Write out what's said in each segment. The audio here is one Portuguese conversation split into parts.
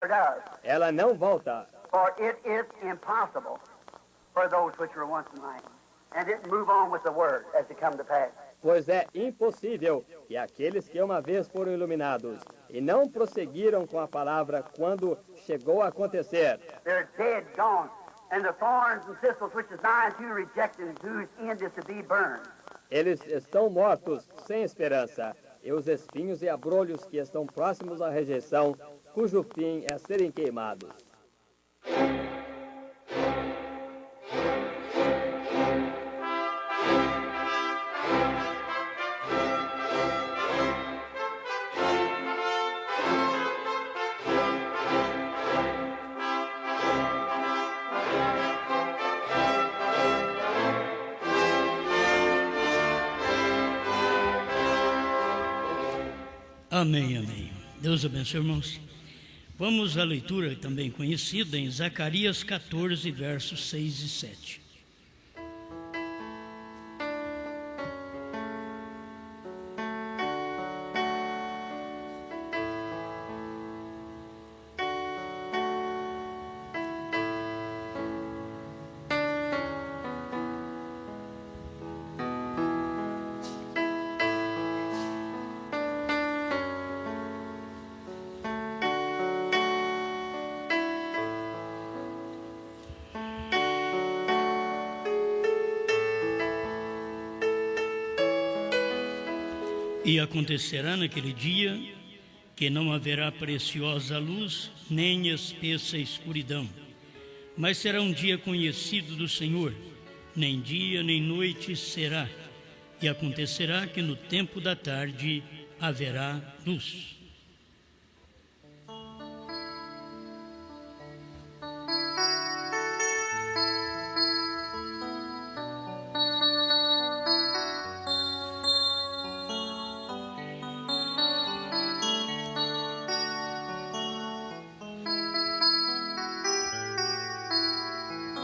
does. Ela não volta. For it is impossible for those which were once enlightened, and didn't move on with the word as it come to pass. Pois é impossível que aqueles que uma vez foram iluminados e não prosseguiram com a palavra quando chegou a acontecer, They're dead, gone, and the thorns and thistles which is nigh unto you rejected, whose end is to be burned. eles estão mortos, sem esperança, e os espinhos e abrolhos que estão próximos à rejeição, cujo fim é serem queimados. Amém, amém. Deus abençoe, irmãos. Vamos à leitura também conhecida em Zacarias 14, versos 6 e 7. E acontecerá naquele dia que não haverá preciosa luz, nem espessa escuridão, mas será um dia conhecido do Senhor, nem dia nem noite será, e acontecerá que no tempo da tarde haverá luz.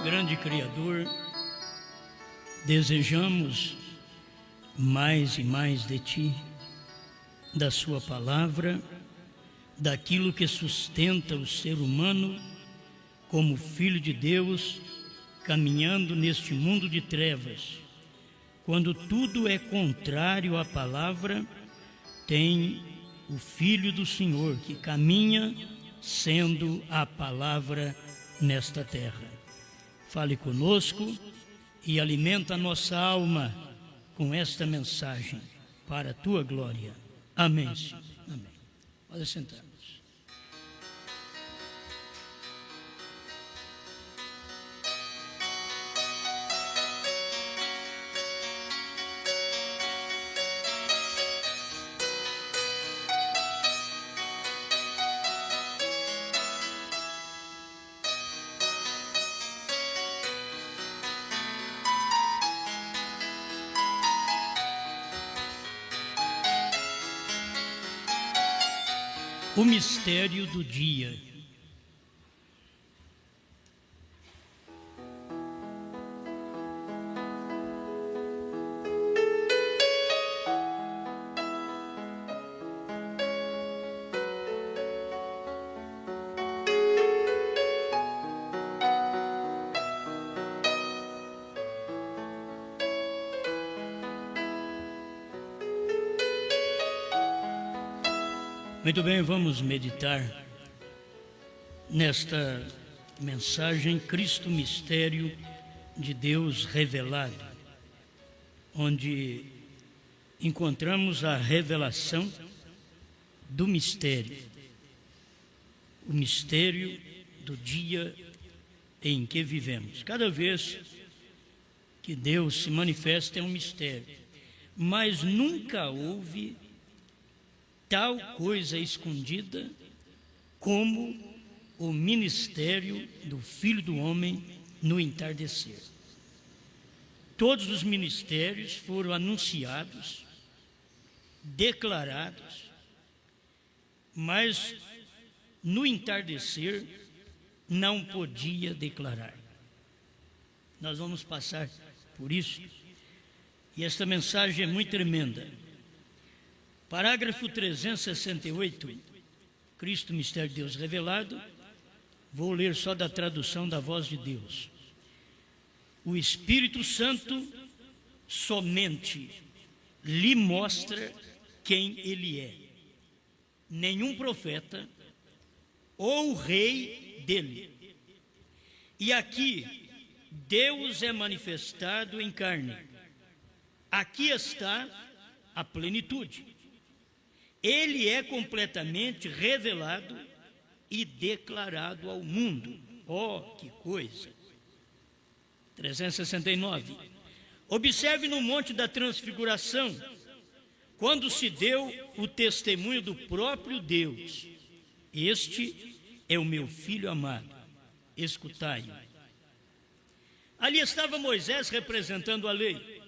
Grande Criador, desejamos mais e mais de Ti, da Sua palavra, daquilo que sustenta o ser humano como Filho de Deus, caminhando neste mundo de trevas. Quando tudo é contrário à palavra, tem o Filho do Senhor que caminha sendo a palavra nesta terra. Fale conosco e alimenta a nossa alma com esta mensagem para a Tua glória. Amém, Senhor. Amém. Pode sentar. O mistério do dia. Muito bem, vamos meditar nesta mensagem Cristo Mistério de Deus Revelado, onde encontramos a revelação do mistério, o mistério do dia em que vivemos. Cada vez que Deus se manifesta é um mistério, mas nunca houve tal coisa escondida como o ministério do Filho do Homem no entardecer. Todos os ministérios foram anunciados, declarados, mas no entardecer não podia declarar. Nós vamos passar por isso, e esta mensagem é muito tremenda. Parágrafo 368, Cristo, mistério de Deus revelado. Vou ler só da tradução da Voz de Deus. O Espírito Santo somente lhe mostra quem ele é. Nenhum profeta ou rei dele. E aqui, Deus é manifestado em carne. Aqui está a plenitude. Ele é completamente revelado e declarado ao mundo. Oh, que coisa! 369. Observe no Monte da Transfiguração, quando se deu o testemunho do próprio Deus. Este é o meu filho amado, escutai-o. Ali estava Moisés representando a lei.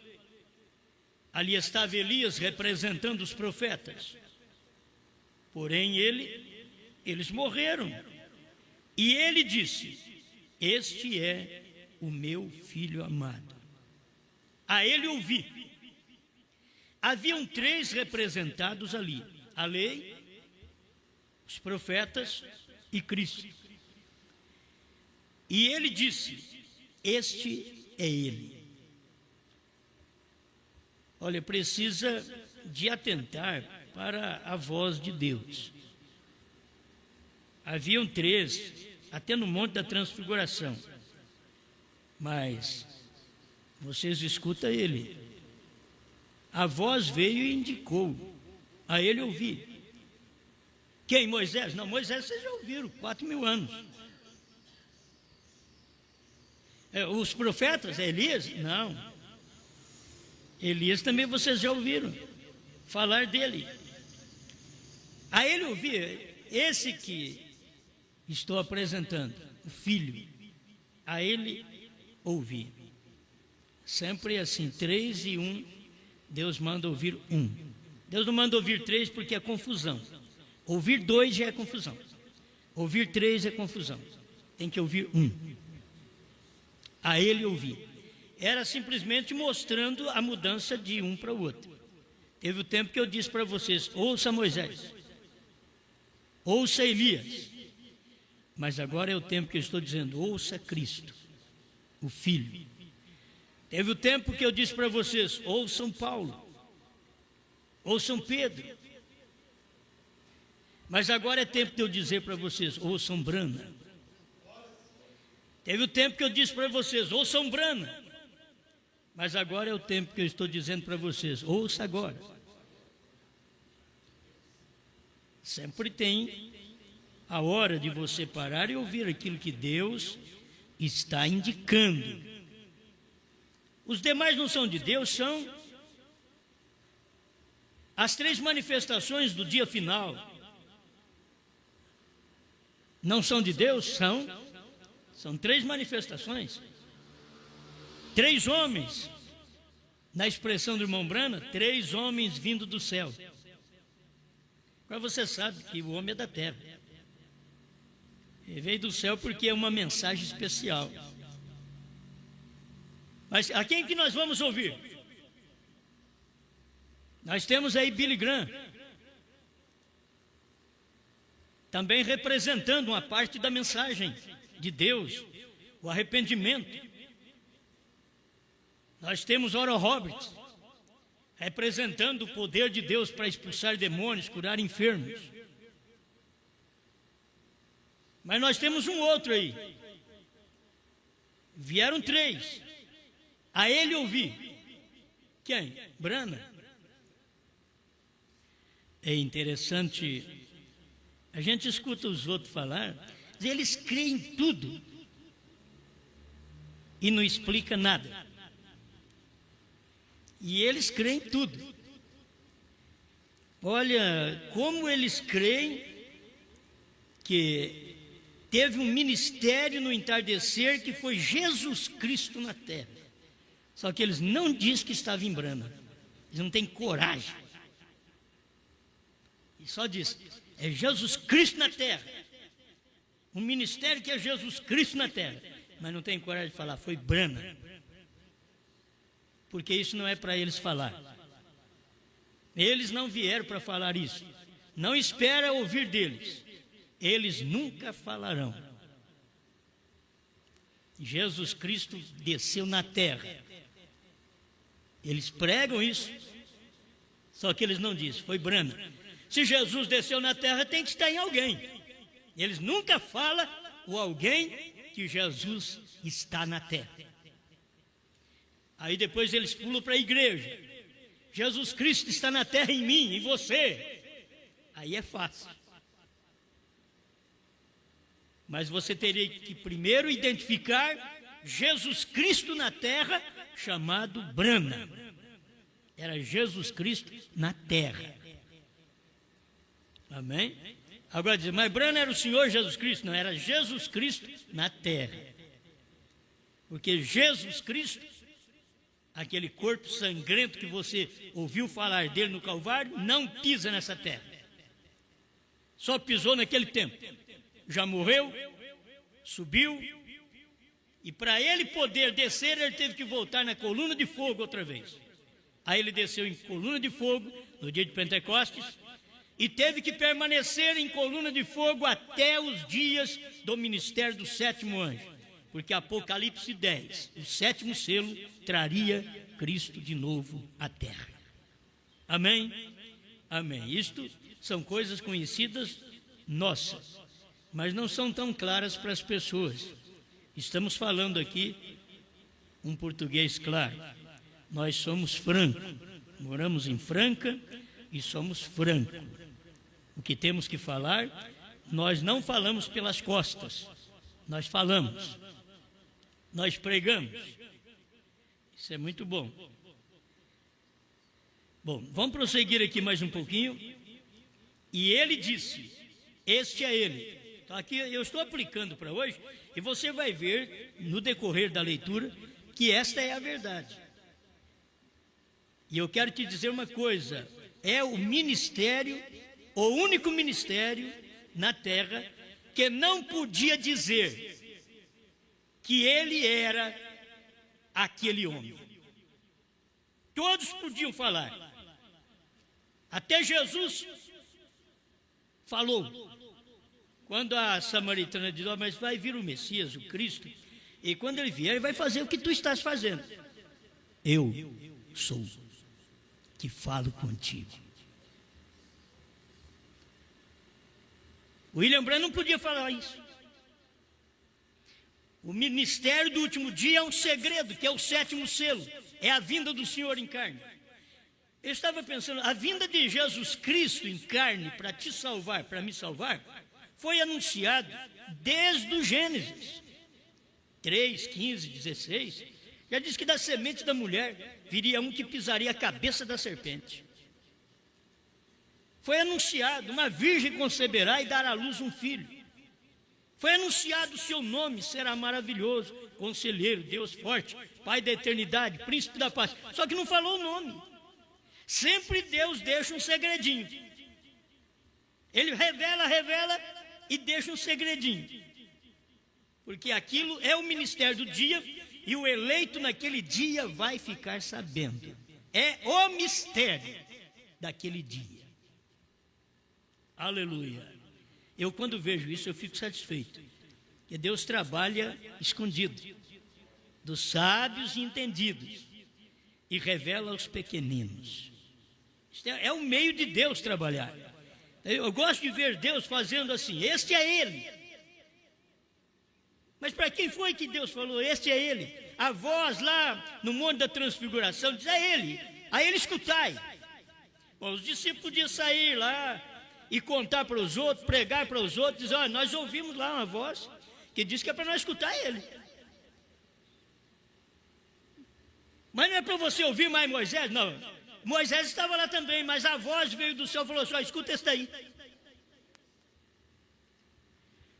Ali estava Elias representando os profetas. Porém, eles morreram. E ele disse: este é o meu filho amado. A ele ouvi. Haviam 3 representados ali: a lei, os profetas e Cristo. E ele disse: este é ele. Olha, precisa de atentar para a voz de Deus. Haviam 3, até no Monte da Transfiguração. Mas vocês escutam ele. A voz veio e indicou. A ele ouvi. Quem? Moisés? Não, Moisés vocês já ouviram, 4.000 anos. Os profetas? Elias? Não. Elias também vocês já ouviram falar dele. A ele ouvi, esse que estou apresentando, o filho, a ele ouvi. Sempre assim, 3 e 1, Deus manda ouvir 1. Deus não manda ouvir 3 porque é confusão. Ouvir 2 já é confusão. Ouvir 3 é confusão. Tem que ouvir 1. A ele ouvi. Era simplesmente mostrando a mudança de um para o outro. Teve o tempo que eu disse para vocês: ouça Moisés, ouça Elias. Mas agora é o tempo que eu estou dizendo: ouça Cristo, o Filho. Teve o tempo que eu disse para vocês: ouçam Paulo, ouçam Pedro. Mas agora é tempo de eu dizer para vocês: ouçam Brana. Teve o tempo que eu disse para vocês: ouçam Brana. Mas agora é o tempo que eu estou dizendo para vocês: ouça agora. Sempre tem a hora de você parar e ouvir aquilo que Deus está indicando. Os demais não são de Deus, são as 3 manifestações do dia final. Não são de Deus? São 3 manifestações. 3 homens, na expressão do irmão Brana, 3 homens vindo do céu. Agora você sabe que o homem é da terra. Ele veio do céu porque é uma mensagem especial. Mas a quem que nós vamos ouvir? Nós temos aí Billy Graham, também representando uma parte da mensagem de Deus, o arrependimento. Nós temos Oral Roberts, representando o poder de Deus para expulsar demônios, curar enfermos. Mas nós temos um outro aí. Vieram 3. A ele ouvi. Quem? Brana. É interessante, a gente escuta os outros falar, eles creem em tudo e não explica nada. E eles creem em tudo. Olha, como eles creem que teve um ministério no entardecer que foi Jesus Cristo na terra. Só que eles não dizem que estava em Brana. Eles não têm coragem. E só diz: é Jesus Cristo na terra. Um ministério que é Jesus Cristo na terra. Mas não tem coragem de falar, foi Brana. Porque isso não é para eles falar. Eles não vieram para falar isso. Não espera ouvir deles. eles nunca falarão. Jesus Cristo desceu na terra. Eles pregam isso, só que eles não dizem, foi Brana. Se Jesus desceu na terra, tem que estar em alguém. Eles nunca falam o alguém que Jesus está na terra. Aí depois eles pulam para a igreja. Jesus Cristo está na terra em mim, em você. Aí é fácil. Mas você teria que primeiro identificar Jesus Cristo na terra, chamado Brana. Era Jesus Cristo na terra. Amém? Agora diz, mas Brana era o Senhor Jesus Cristo? Não, era Jesus Cristo na terra. Porque Jesus Cristo, aquele corpo sangrento que você ouviu falar dele no Calvário, não pisa nessa terra. Só pisou naquele tempo. Já morreu, subiu, e para ele poder descer, ele teve que voltar na coluna de fogo outra vez. Aí ele desceu em coluna de fogo no dia de Pentecostes e teve que permanecer em coluna de fogo até os dias do ministério do sétimo anjo, porque Apocalipse 10, o sétimo selo, traria Cristo de novo à terra. Amém? Amém. Isto são coisas conhecidas nossas, mas não são tão claras para as pessoas. Estamos falando aqui um português claro. Nós somos franco, moramos em Franca e somos franco. O que temos que falar, nós não falamos pelas costas, nós falamos, nós pregamos. Isso é muito bom. Bom, vamos prosseguir aqui mais um pouquinho. E ele disse, este é ele. Então aqui eu estou aplicando para hoje, e você vai ver no decorrer da leitura que esta é a verdade. E eu quero te dizer uma coisa, é o ministério, o único ministério na terra que não podia dizer que ele era aquele homem. Todos podiam falar. Até Jesus falou. Quando a samaritana diz, oh, mas vai vir o Messias, o Cristo, e quando ele vier, ele vai fazer o que tu estás fazendo. Eu sou que falo contigo. William Branham não podia falar isso. O ministério do último dia é um segredo, que é o sétimo selo, é a vinda do Senhor em carne. Eu estava pensando, a vinda de Jesus Cristo em carne para te salvar, para me salvar, foi anunciado desde o Gênesis 3, 15, 16. Já diz que da semente da mulher viria um que pisaria a cabeça da serpente. Foi anunciado, uma virgem conceberá e dará à luz um filho. Foi anunciado o seu nome, será maravilhoso, conselheiro, Deus forte, Pai da eternidade, príncipe da paz. Só que não falou o nome. Sempre Deus deixa um segredinho. Ele revela e deixa um segredinho. Porque aquilo é o ministério do dia e o eleito naquele dia vai ficar sabendo. É o mistério daquele dia. Aleluia. Eu quando vejo isso eu fico satisfeito. Que Deus trabalha escondido dos sábios e entendidos e revela aos pequeninos. É o meio de Deus trabalhar. Eu gosto de ver Deus fazendo assim, este é ele. Mas para quem foi que Deus falou, este é ele? A voz lá no Monte da Transfiguração diz, é ele. Aí ele escutai. Bom, os discípulos podiam sair lá e contar para os outros, pregar para os outros, dizer, olha, nós ouvimos lá uma voz que diz que é para nós escutar ele. Mas não é para você ouvir mais Moisés, não. Moisés estava lá também, mas a voz veio do céu e falou assim, escuta esse daí.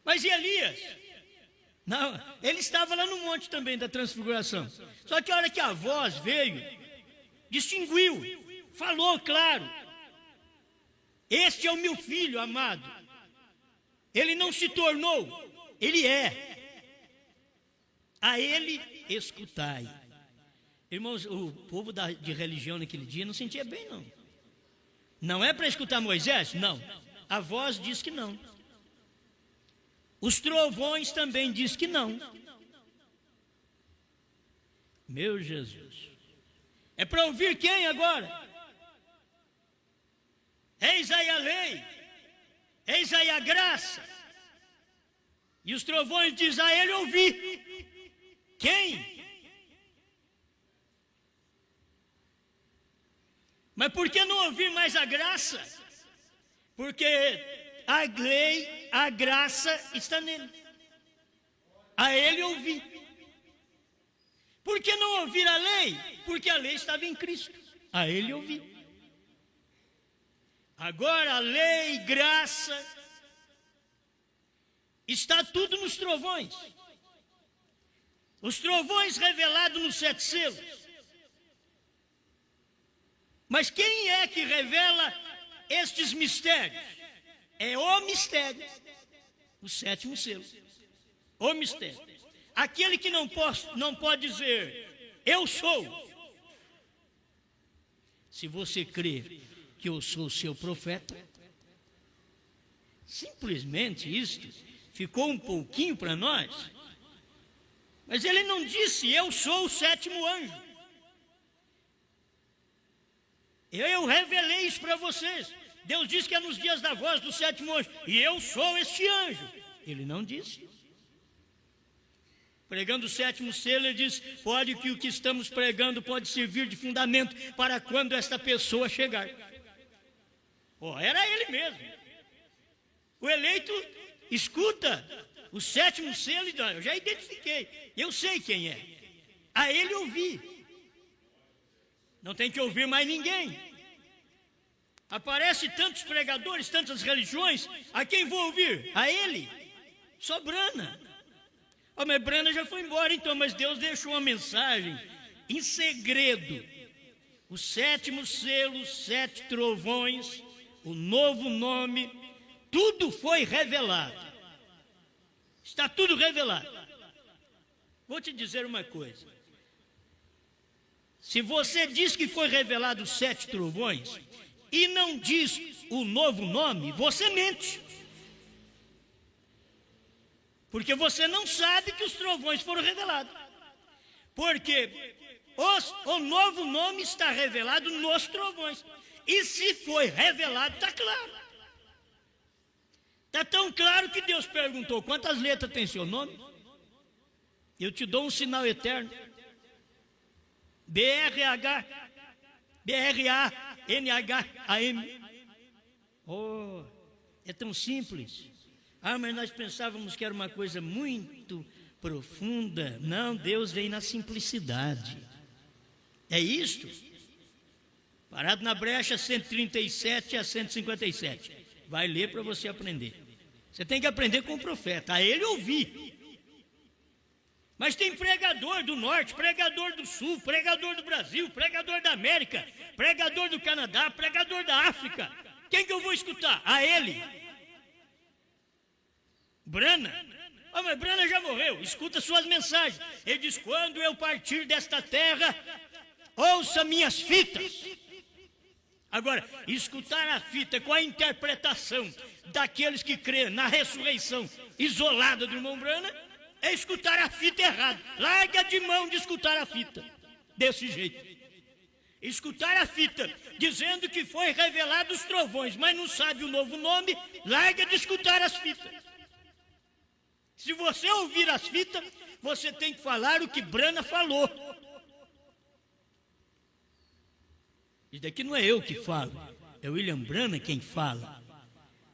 Mas e Elias? Não, ele estava lá no monte também da transfiguração. Só que a hora que a voz veio, distinguiu, falou claro. Este é o meu filho amado. Ele não se tornou, ele é. A ele escutai. Irmãos, o povo de religião naquele dia não sentia bem, não. Não é para escutar Moisés? Não. A voz diz que não. Os trovões também diz que não. Meu Jesus. É para ouvir quem agora? Eis aí a lei, eis aí a graça. E os trovões diz a ele ouvir. Quem? Mas por que não ouvir mais a graça? Porque a lei, a graça está nele. A ele ouvir. Por que não ouvir a lei? Porque a lei estava em Cristo. A ele ouvir. Agora a lei, graça, está tudo nos trovões. Os trovões revelados nos 7 selos. Mas quem é que revela estes mistérios? É o mistério, o 7º selo. O mistério. Aquele que não pode dizer, eu sou. Se você crê que eu sou seu profeta, simplesmente isto ficou um pouquinho para nós. Mas ele não disse, eu sou o 7º anjo. Eu revelei isso para vocês. Deus disse que é nos dias da voz do 7º anjo. E eu sou este anjo. Ele não disse. Pregando o 7º selo, ele diz, pode que o que estamos pregando pode servir de fundamento para quando esta pessoa chegar. Era ele mesmo. O eleito escuta o 7º selo e diz, eu já identifiquei, eu sei quem é. A ele ouvir. Não tem que ouvir mais ninguém. Aparece tantos pregadores, tantas religiões, a quem vou ouvir? A ele. Só Brana. Mas Brana já foi embora então, mas Deus deixou uma mensagem em segredo. O 7º selo, 7 trovões, o novo nome, tudo foi revelado. Está tudo revelado. Vou te dizer uma coisa. Se você diz que foi revelado os 7 trovões e não diz o novo nome, você mente. Porque você não sabe que os trovões foram revelados. Porque o novo nome está revelado nos trovões. E se foi revelado, está claro. Está tão claro que Deus perguntou, quantas letras tem seu nome? Eu te dou um sinal eterno. BRH, BRANHAM. Oh, é tão simples. Mas nós pensávamos que era uma coisa muito profunda. Não, Deus vem na simplicidade. É isto. Parado na brecha 137 a 157. Vai ler para você aprender. Você tem que aprender com o profeta, a ele ouvir. Mas tem pregador do norte, pregador do sul, pregador do Brasil, pregador da América, pregador do Canadá, pregador da África. Quem que eu vou escutar? A ele. Brana. Mas Brana já morreu. Escuta suas mensagens. Ele diz, quando eu partir desta terra, ouça minhas fitas. Agora, escutar a fita com a interpretação daqueles que crêem na ressurreição isolada do irmão Brana, é escutar a fita errada. Larga de mão de escutar a fita desse jeito. Escutar a fita dizendo que foi revelado os trovões, mas não sabe o novo nome, larga de escutar as fitas. Se você ouvir as fitas, você tem que falar o que Brana falou. Isso daqui não é eu que falo, é o William Brana quem fala.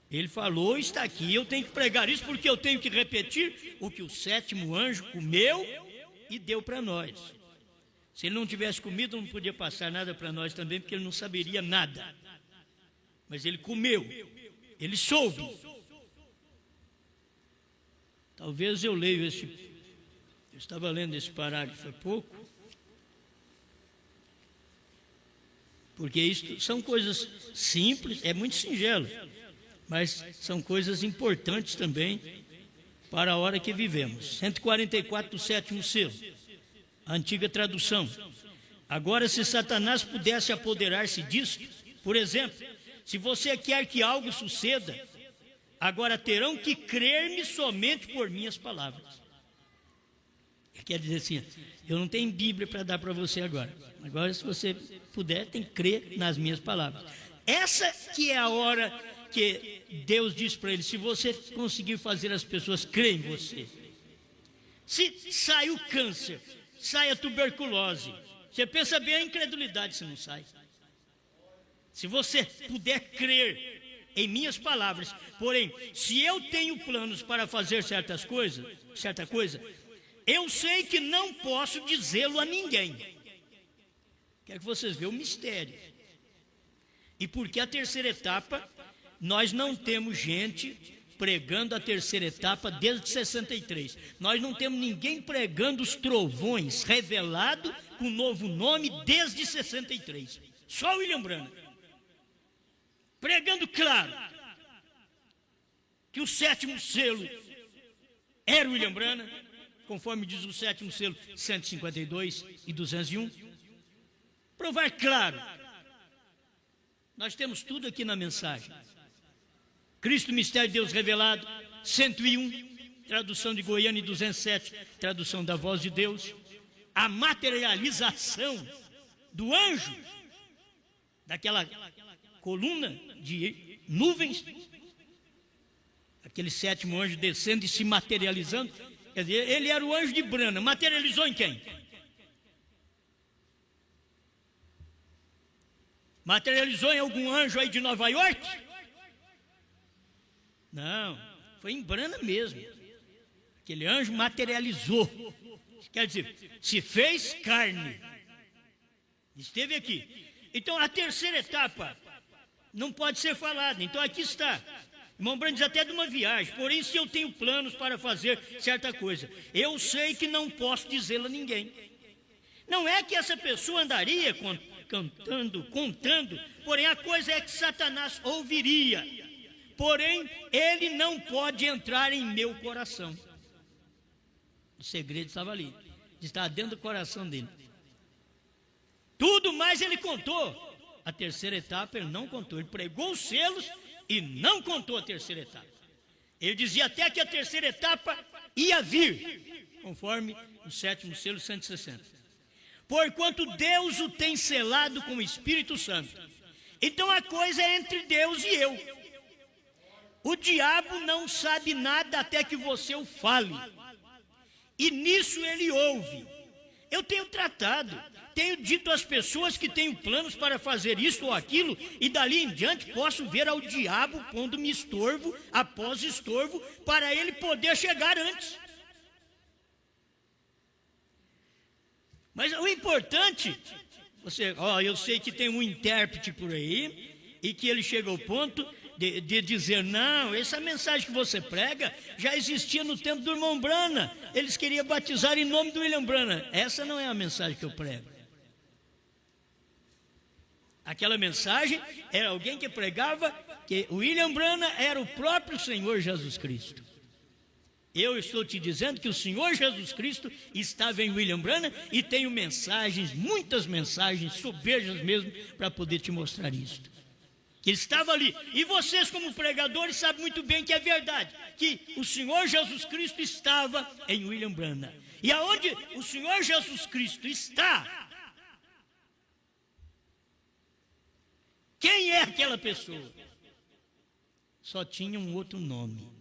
Ele falou, está aqui, eu tenho que pregar isso porque eu tenho que repetir o que o 7º anjo comeu e deu para nós. Se ele não tivesse comido, não podia passar nada para nós também, porque ele não saberia nada. Mas ele comeu, ele soube. Talvez eu leio eu estava lendo esse parágrafo há pouco, porque isso são coisas simples, é muito singelo, mas são coisas importantes também para a hora que vivemos. 144 do 7º selo, a antiga tradução. Agora, se Satanás pudesse apoderar-se disto, por exemplo, se você quer que algo suceda, Agora terão que crer-me somente por minhas palavras. Quer dizer assim, eu não tenho Bíblia para dar para você agora. Agora, se você puder, tem que crer nas minhas palavras. Essa que é a hora que Deus diz para ele: se você conseguir fazer as pessoas crerem em você, se sai o câncer, sai a tuberculose, você pensa bem a incredulidade se não sai. Se você puder crer em minhas palavras, porém, se eu tenho planos para fazer certa coisa, eu sei que não posso dizê-lo a ninguém. Quero que vocês vejam o mistério. E porque a terceira etapa, nós não temos gente pregando a terceira etapa desde 63. Nós não temos ninguém pregando os trovões revelado com novo nome desde 63. Só o William Branham. Pregando claro que o sétimo selo era o William Branham, conforme diz o sétimo selo 152 e 201. Provar claro. Nós temos tudo aqui na mensagem. Cristo, mistério de Deus revelado, 101, tradução de Goiânia, e 207, tradução da Voz de Deus. A materialização do anjo, daquela coluna de nuvens, aquele sétimo anjo descendo e se materializando. Quer dizer, ele era o anjo de Branham, materializou em quem? Materializou em algum anjo aí de Nova York? Não, foi em Branham mesmo. Aquele anjo materializou. Quer dizer, se fez carne. Esteve aqui. Então a terceira etapa não pode ser falada. Então aqui está. Irmão Branham diz até de uma viagem. Porém, se eu tenho planos para fazer certa coisa, eu sei que não posso dizê-la a ninguém. Não é que essa pessoa andaria contando, porém a coisa é que Satanás ouviria. Porém, ele não pode entrar em meu coração. O segredo estava ali, estava dentro do coração dele. Tudo mais ele contou. A terceira etapa ele não contou. Ele pregou os selos e não contou a terceira etapa. Ele dizia até que a terceira etapa ia vir, conforme o sétimo selo 160. Porquanto Deus o tem selado com o Espírito Santo. Então a coisa é entre Deus e eu. O diabo não sabe nada até que você o fale. E nisso ele ouve. Eu tenho tratado, tenho dito às pessoas que tenho planos para fazer isso ou aquilo, e dali em diante posso ver ao diabo pondo-me estorvo após estorvo, para ele poder chegar antes. Mas o importante, eu sei que tem um intérprete por aí, e que ele chega ao ponto de dizer: não, essa mensagem que você prega já existia no tempo do irmão Branham. Eles queriam batizar em nome do William Branham. Essa não é a mensagem que eu prego. Aquela mensagem era alguém que pregava que o William Branham era o próprio Senhor Jesus Cristo. Eu estou te dizendo que o Senhor Jesus Cristo estava em William Branham, e tenho mensagens, muitas mensagens, soberjas mesmo, para poder te mostrar isto. Que ele estava ali. E vocês, como pregadores, sabem muito bem que é verdade, que o Senhor Jesus Cristo estava em William Branham. E aonde o Senhor Jesus Cristo está, quem é aquela pessoa? Só tinha um outro nome.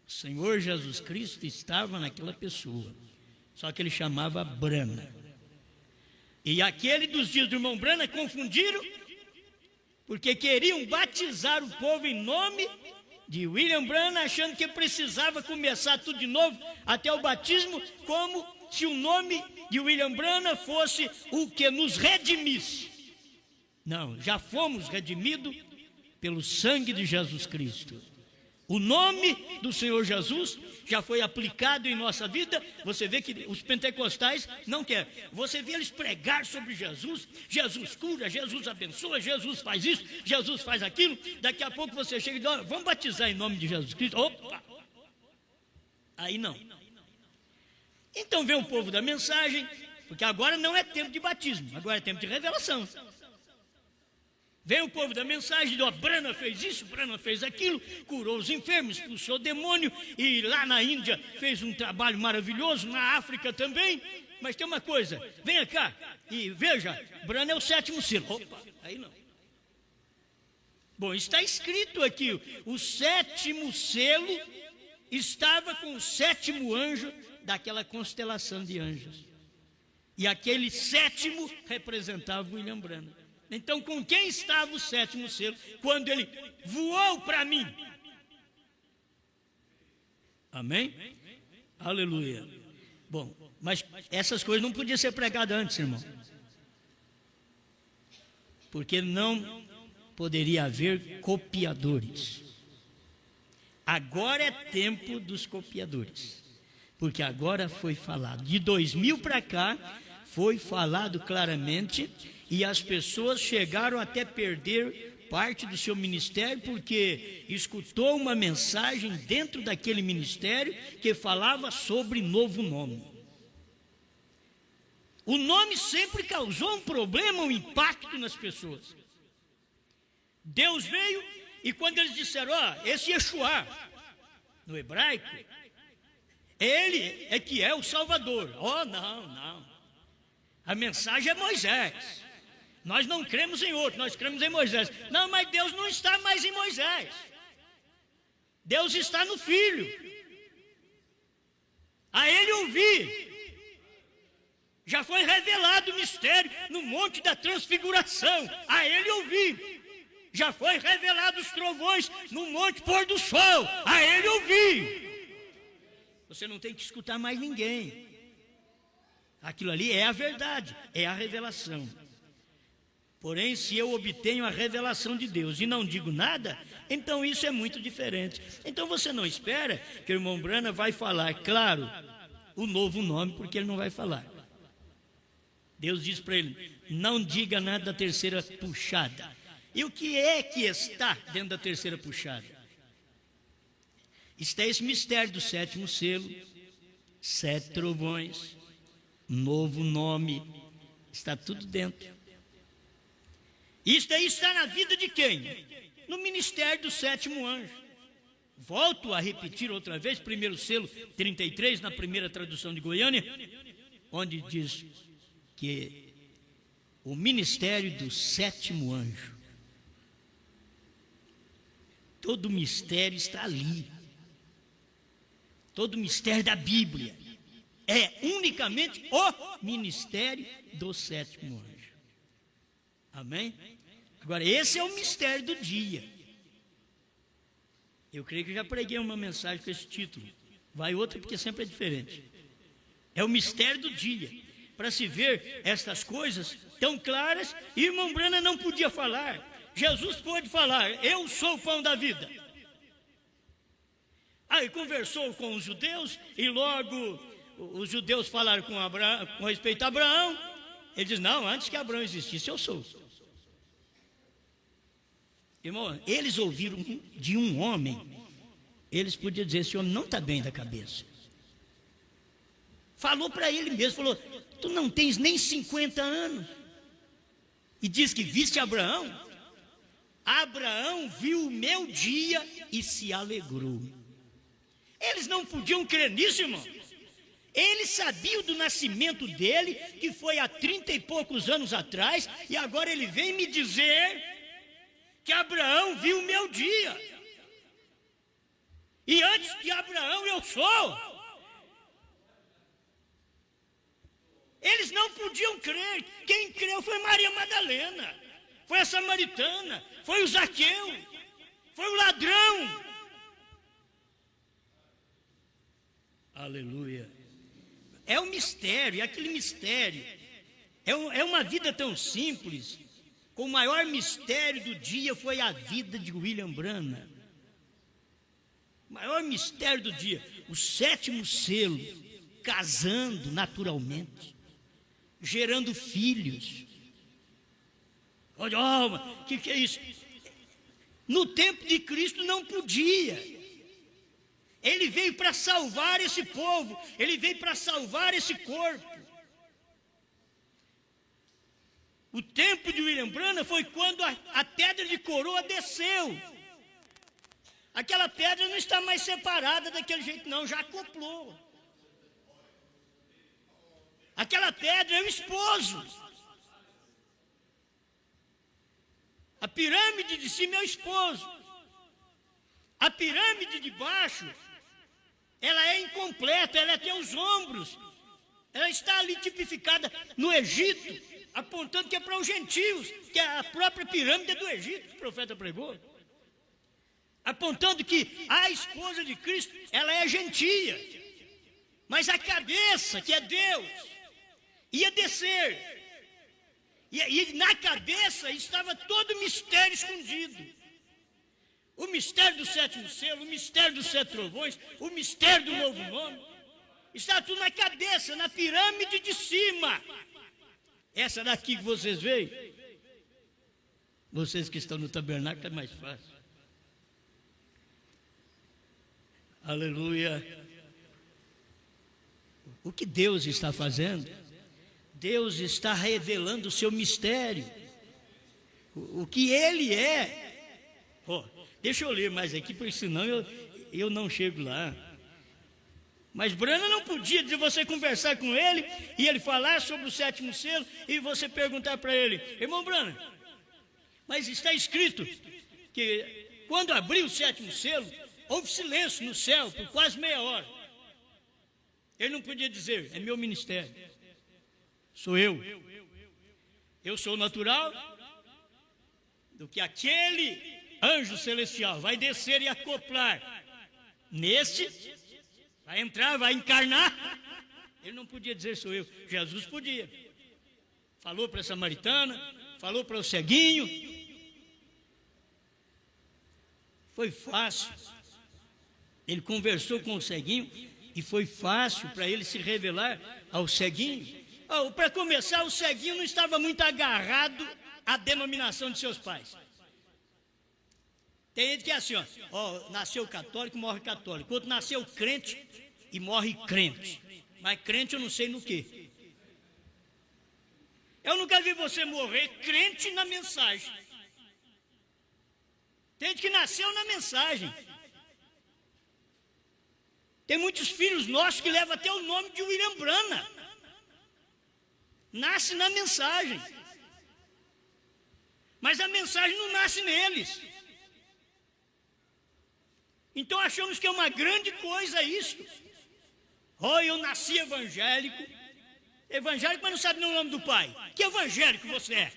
O Senhor Jesus Cristo estava naquela pessoa, só que ele chamava Branham. E aquele dos dias do irmão Branham confundiram, porque queriam batizar o povo em nome de William Branham, achando que precisava começar tudo de novo, até o batismo, como se o nome de William Branham fosse o que nos redimisse. Não, já fomos redimidos pelo sangue de Jesus Cristo. O nome do Senhor Jesus já foi aplicado em nossa vida. Você vê que os pentecostais não querem. Você vê eles pregar sobre Jesus. Jesus cura, Jesus abençoa, Jesus faz isso, Jesus faz aquilo. Daqui a pouco você chega e diz: vamos batizar em nome de Jesus Cristo. Opa! Aí não. Então vem o povo da mensagem, porque agora não é tempo de batismo, agora é tempo de revelação. Vem o povo da mensagem, ó, Brana fez isso, Brana fez aquilo, curou os enfermos, expulsou o demônio, e lá na Índia fez um trabalho maravilhoso, na África também. Mas tem uma coisa, venha cá e veja, Brana é o 7º selo. Opa, aí não. Bom, está escrito aqui, o 7º selo estava com o 7º anjo daquela constelação de anjos. E aquele 7º representava William Branham. Então, com quem estava o 7º selo quando ele voou para mim? Amém? Aleluia. Bom, mas essas coisas não podiam ser pregadas antes, irmão. Porque não poderia haver copiadores. Agora é tempo dos copiadores. Porque agora foi falado. De 2000 para cá, foi falado claramente, e as pessoas chegaram até perder parte do seu ministério, porque escutou uma mensagem dentro daquele ministério que falava sobre novo nome. O nome sempre causou um problema, um impacto nas pessoas. Deus veio, e quando eles disseram, ó, esse Yeshua, no hebraico, ele é que é o Salvador. Oh, não. A mensagem é Moisés. Nós não cremos em outro, nós cremos em Moisés. Não, mas Deus não está mais em Moisés. Deus está no Filho. A ele ouvir. Já foi revelado o mistério no Monte da Transfiguração. A ele ouvir. Já foi revelado os trovões no Monte Pôr do Sol. A ele ouvir. Você não tem que escutar mais ninguém. Aquilo ali é a verdade, é a revelação. Porém, se eu obtenho a revelação de Deus e não digo nada, então isso é muito diferente. Então você não espera que o irmão Branham vai falar, claro, o novo nome, porque ele não vai falar. Deus diz para ele, não diga nada da terceira puxada. E o que é que está dentro da terceira puxada? Está esse mistério do 7º selo, 7 trovões, novo nome, está tudo dentro. Isso daí está na vida de quem? No ministério do 7º anjo. Volto a repetir outra vez, 1º selo 33, na primeira tradução de Goiânia, onde diz que o ministério do 7º anjo. Todo o mistério está ali. Todo o mistério da Bíblia é unicamente o ministério do 7º anjo. Amém? Agora, esse é o mistério do dia. Eu creio que já preguei uma mensagem com esse título. Vai outra porque sempre é diferente. É o mistério do dia. Para se ver estas coisas tão claras, irmão Branham não podia falar. Jesus pôde falar, eu sou o pão da vida. Aí conversou com os judeus e logo os judeus falaram com respeito a Abraão. Ele diz, não, antes que Abraão existisse, eu sou. Irmão, eles ouviram de um homem, eles podiam dizer, esse homem não está bem da cabeça. Falou para ele mesmo, falou, tu não tens nem 50 anos. E diz que viste Abraão? Abraão viu o meu dia e se alegrou. Eles não podiam crer nisso, irmão. Eles sabiam do nascimento dele, que foi há 30 e poucos anos atrás, e agora ele vem me dizer que Abraão viu o meu dia. E antes de Abraão eu sou. Eles não podiam crer. Quem creu foi Maria Madalena, foi a samaritana, foi o Zaqueu, foi o ladrão. Aleluia. É um mistério, é aquele mistério. É uma vida tão simples. O maior mistério do dia foi a vida de William Branham. O maior mistério do dia. O 7º selo, casando naturalmente, gerando filhos. Olha, o que é isso? No tempo de Cristo não podia. Ele veio para salvar esse povo, ele veio para salvar esse corpo. O tempo de William Branham foi quando a pedra de coroa desceu. Aquela pedra não está mais separada daquele jeito, não, já acoplou. Aquela pedra é o esposo. A pirâmide de cima é o esposo. A pirâmide de baixo, ela é incompleta, ela tem os ombros. Ela está ali tipificada no Egito, apontando que é para os gentios, que é a própria pirâmide do Egito que o profeta pregou. Apontando que a esposa de Cristo, ela é gentia. Mas a cabeça, que é Deus, ia descer. E na cabeça estava todo o mistério escondido. O mistério do sétimo selo, o mistério dos 7 trovões, o mistério do novo nome. Está tudo na cabeça, na pirâmide de cima. Essa daqui que vocês veem, vocês que estão no tabernáculo é mais fácil. Aleluia. O que Deus está fazendo? Deus está revelando o seu mistério. O que Ele é. Deixa eu ler mais aqui, porque senão eu não chego lá. Mas Branham não podia dizer você conversar com ele e ele falar sobre o 7º selo e você perguntar para ele, irmão Branham, mas está escrito que quando abriu o 7º selo, houve silêncio no céu por quase meia hora. Ele não podia dizer, é meu ministério, sou eu. Eu sou natural do que aquele anjo celestial vai descer e acoplar neste. Vai entrar, vai encarnar. Ele não podia dizer sou eu. Jesus podia. Falou para a samaritana, falou para o ceguinho. Foi fácil. Ele conversou com o ceguinho e foi fácil para ele se revelar ao ceguinho. Para começar, o ceguinho não estava muito agarrado à denominação de seus pais. Tem gente que é assim, nasceu católico, morre católico. Outro nasceu crente e morre crente. Mas crente eu não sei no quê. Eu nunca vi você morrer crente na mensagem. Tem gente que nasceu na mensagem. Tem muitos filhos nossos que levam até o nome de William Branham. Nasce na mensagem. Mas a mensagem não nasce neles. Então achamos que é uma grande coisa isso. Eu nasci evangélico, mas não sabe nem o nome do pai. Que evangélico você é?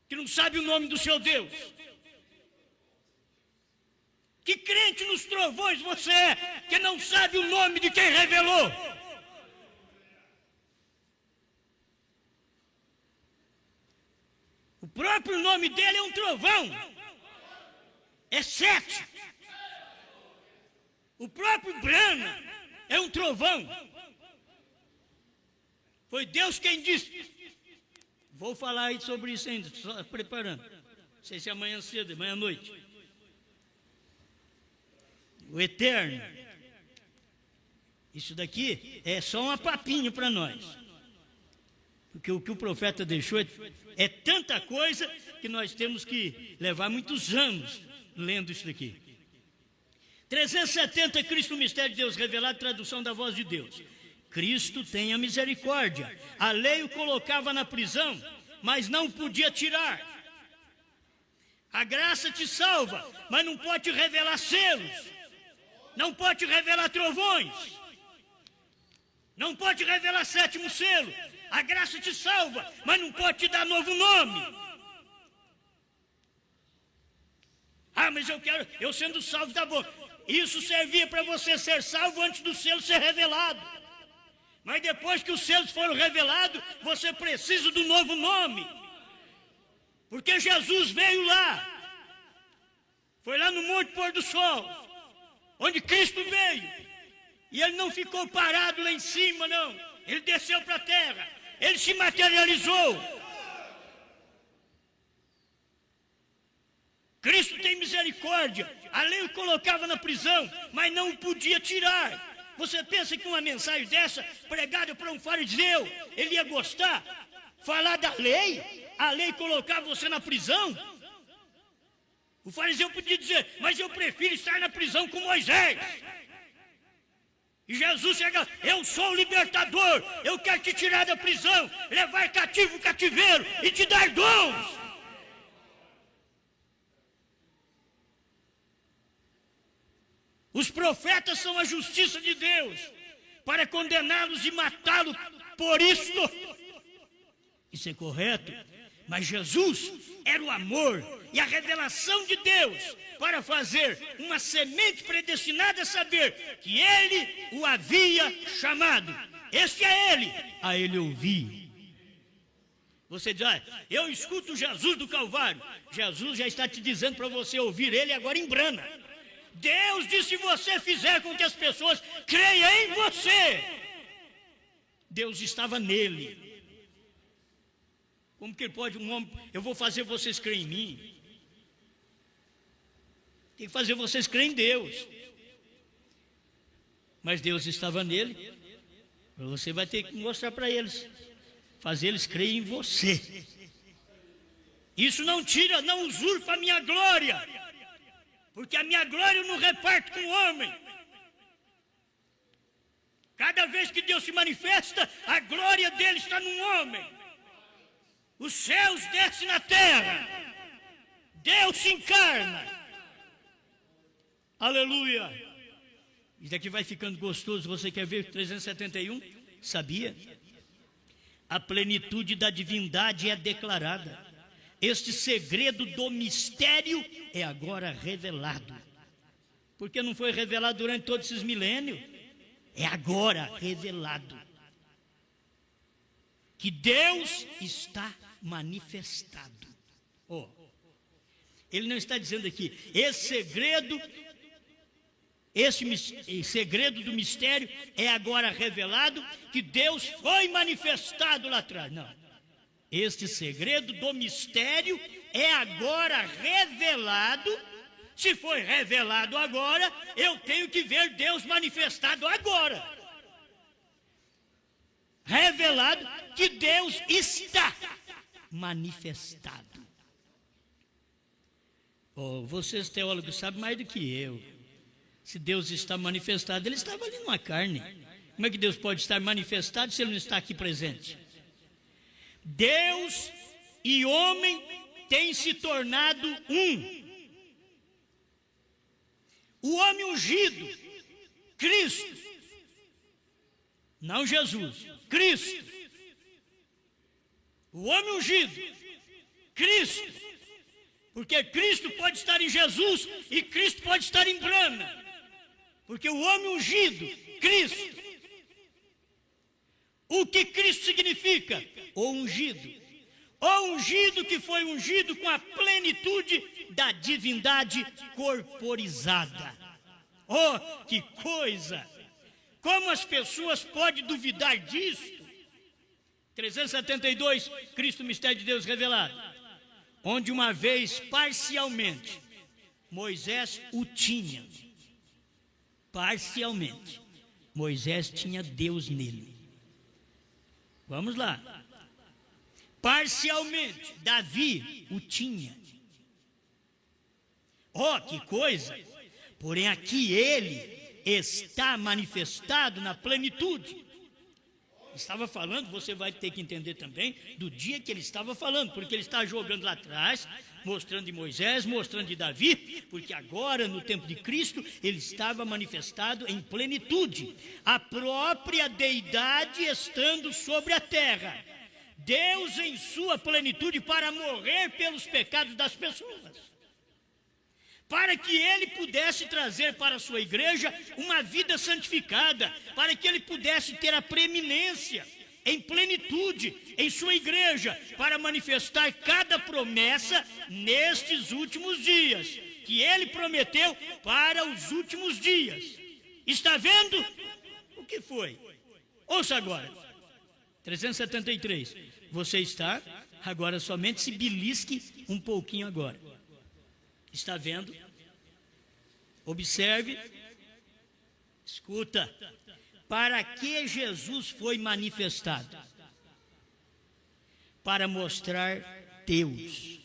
Que não sabe o nome do seu Deus? Que crente nos trovões você é? Que não sabe o nome de quem revelou? O próprio nome dele é um trovão. É 7. O próprio Branham é um trovão. Foi Deus quem disse. Vou falar aí sobre isso ainda, só preparando. Não sei se é amanhã cedo, amanhã à noite. O eterno. Isso daqui é só uma papinha para nós. Porque o que o profeta deixou é tanta coisa que nós temos que levar muitos anos lendo isso daqui. 370, Cristo, o mistério de Deus revelado, tradução da voz de Deus. Cristo tenha misericórdia. A lei o colocava na prisão, mas não podia tirar. A graça te salva, mas não pode te revelar selos. Não pode te revelar trovões. Não pode te revelar 7º selo. A graça te salva, mas não pode te dar novo nome. Mas eu sendo salvo, tá bom. Isso servia para você ser salvo antes do selo ser revelado. Mas depois que os selos foram revelados, você precisa do novo nome. Porque Jesus veio lá. Foi lá no Monte Pôr do Sol, onde Cristo veio. E ele não ficou parado lá em cima, não. Ele desceu para a terra. Ele se materializou. Cristo tem misericórdia. A lei o colocava na prisão, mas não o podia tirar. Você pensa que uma mensagem dessa, pregada para um fariseu, ele ia gostar? falar da lei, a lei colocar você na prisão. O fariseu podia dizer, mas eu prefiro estar na prisão com Moisés. E Jesus chega, eu sou o libertador, eu quero te tirar da prisão, levar cativo o cativeiro e te dar dons. Os profetas são a justiça de Deus, para condená-los e matá-los por isto. Isso é correto, mas Jesus era o amor e a revelação de Deus para fazer uma semente predestinada a saber que Ele o havia chamado. Este é Ele, a Ele ouvi. Você diz, eu escuto Jesus do Calvário. Jesus já está te dizendo para você ouvir Ele agora em Brana. Deus disse, se você fizer com que as pessoas creiam em você, Deus estava nele. Como que ele pode, um homem, eu vou fazer vocês crerem em mim? Tem que fazer vocês crerem em Deus. Mas Deus estava nele, você vai ter que mostrar para eles, fazer eles crerem em você. Isso não tira, não usurpa a minha glória. Porque a minha glória eu não reparto com o homem. Cada vez que Deus se manifesta, a glória dele está num homem. Os céus descem na terra. Deus se encarna. Aleluia. Isso aqui vai ficando gostoso. Você quer ver 371? Sabia? A plenitude da divindade é declarada. Este segredo do mistério é agora revelado. Porque não foi revelado durante todos esses milênios? É agora revelado. Que Deus está manifestado. Ele não está dizendo aqui, esse segredo do mistério é agora revelado, que Deus foi manifestado lá atrás. Não. Este segredo do mistério é agora revelado. Se foi revelado agora, eu tenho que ver Deus manifestado agora. Revelado que Deus está manifestado. Vocês teólogos sabem mais do que eu. Se Deus está manifestado, Ele estava ali numa carne. Como é que Deus pode estar manifestado se Ele não está aqui presente? Deus e homem têm se tornado um. O homem ungido, Cristo, não Jesus, Cristo. O homem ungido, Cristo, porque Cristo pode estar em Jesus e Cristo pode estar em Brana, porque o homem ungido, Cristo. O que Cristo significa? O ungido. O ungido que foi ungido com a plenitude da divindade corporizada. Oh, que coisa! Como as pessoas podem duvidar disto? 372, Cristo, mistério de Deus revelado. Onde uma vez, parcialmente, Moisés o tinha. Parcialmente. Moisés tinha Deus nele. Vamos lá. Parcialmente, Davi o tinha. Oh, que coisa! Porém, aqui ele está manifestado na plenitude. Estava falando, você vai ter que entender também, do dia que ele estava falando, porque ele está jogando lá atrás, mostrando de Moisés, mostrando de Davi, porque agora, no tempo de Cristo, ele estava manifestado em plenitude, a própria deidade estando sobre a terra. Deus em sua plenitude para morrer pelos pecados das pessoas, para que ele pudesse trazer para a sua igreja uma vida santificada, para que ele pudesse ter a preeminência em plenitude em sua igreja, para manifestar cada promessa nestes últimos dias, que ele prometeu para os últimos dias. Está vendo? O que foi? Ouça agora. 373. Você está, agora somente se belisque um pouquinho agora. Está vendo? Observe. Escuta. Para que Jesus foi manifestado? para mostrar Deus.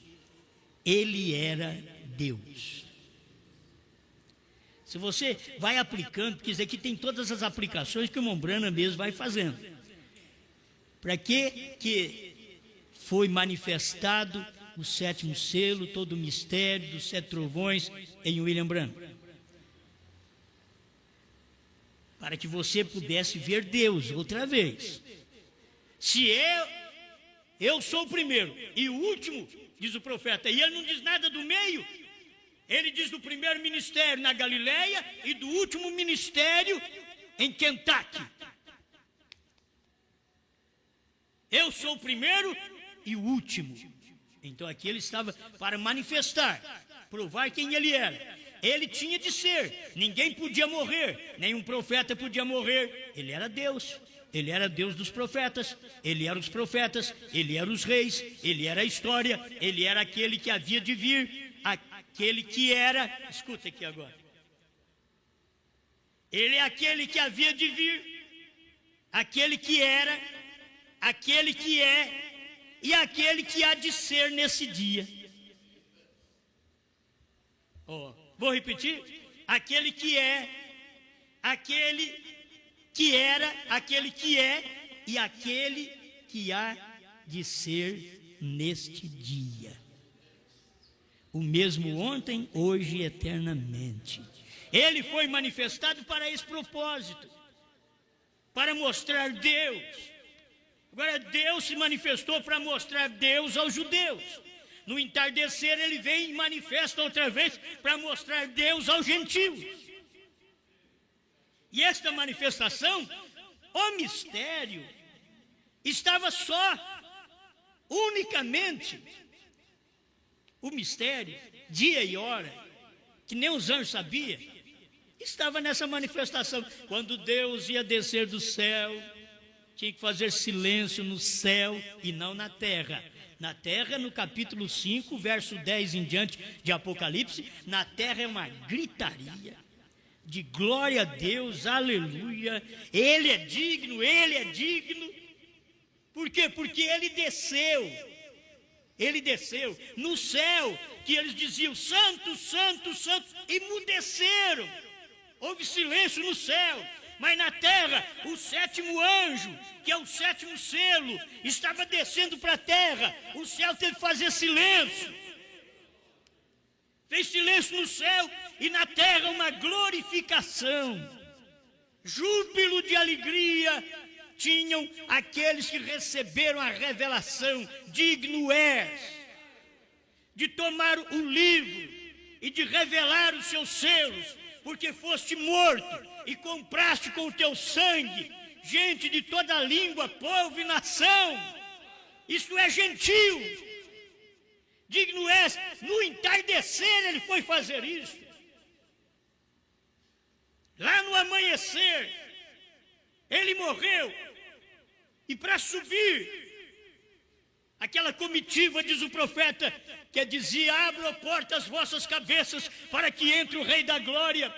Ele era Deus. Se você vai aplicando, quer dizer que tem todas as aplicações que o Mombrana mesmo vai fazendo. Para que foi manifestado o sétimo selo, todo o mistério dos 7 trovões em William Branham? Para que você pudesse ver Deus outra vez. Se eu sou o primeiro e o último, diz o profeta, e ele não diz nada do meio, ele diz do primeiro ministério na Galileia e do último ministério em Kentucky. Eu sou o primeiro e o último. Então aqui ele estava para manifestar, provar quem ele era. Ele tinha de ser, ninguém podia morrer, nenhum profeta podia morrer. Ele era Deus, ele era Deus dos profetas, ele era os profetas, ele era os reis, ele era a história, ele era aquele que havia de vir, aquele que era, escuta aqui agora. Ele é aquele que havia de vir, aquele que era, aquele que é e aquele que há de ser nesse dia. Vou repetir: aquele que é, aquele que era, aquele que é e aquele que há de ser neste dia. O mesmo ontem, hoje e eternamente. Ele foi manifestado para esse propósito, para mostrar Deus. Agora Deus se manifestou para mostrar Deus aos judeus. No entardecer ele vem e manifesta outra vez para mostrar Deus aos gentios. E esta manifestação, o mistério, estava só, unicamente, o mistério, dia e hora, que nem os anjos sabiam, estava nessa manifestação. Quando Deus ia descer do céu, tinha que fazer silêncio no céu e não na terra. Na terra, no capítulo 5, verso 10 em diante de Apocalipse, na terra é uma gritaria de glória a Deus, aleluia, Ele é digno, Ele é digno. Por quê? Porque Ele desceu no céu, que eles diziam santo, santo, santo, emudeceram, houve silêncio no céu. Mas na terra, o 7º anjo, que é o 7º selo, estava descendo para a terra. O céu teve que fazer silêncio. Fez silêncio no céu e na terra uma glorificação. Júbilo de alegria tinham aqueles que receberam a revelação. Digno és de tomar o livro e de revelar os seus selos, porque foste morto e compraste com o teu sangue gente de toda língua, povo e nação. Isto é gentil. Digno és. No entardecer ele foi fazer isso. Lá no amanhecer ele morreu. E para subir, aquela comitiva, diz o profeta, que dizia: abra a porta as vossas cabeças para que entre o Rei da Glória.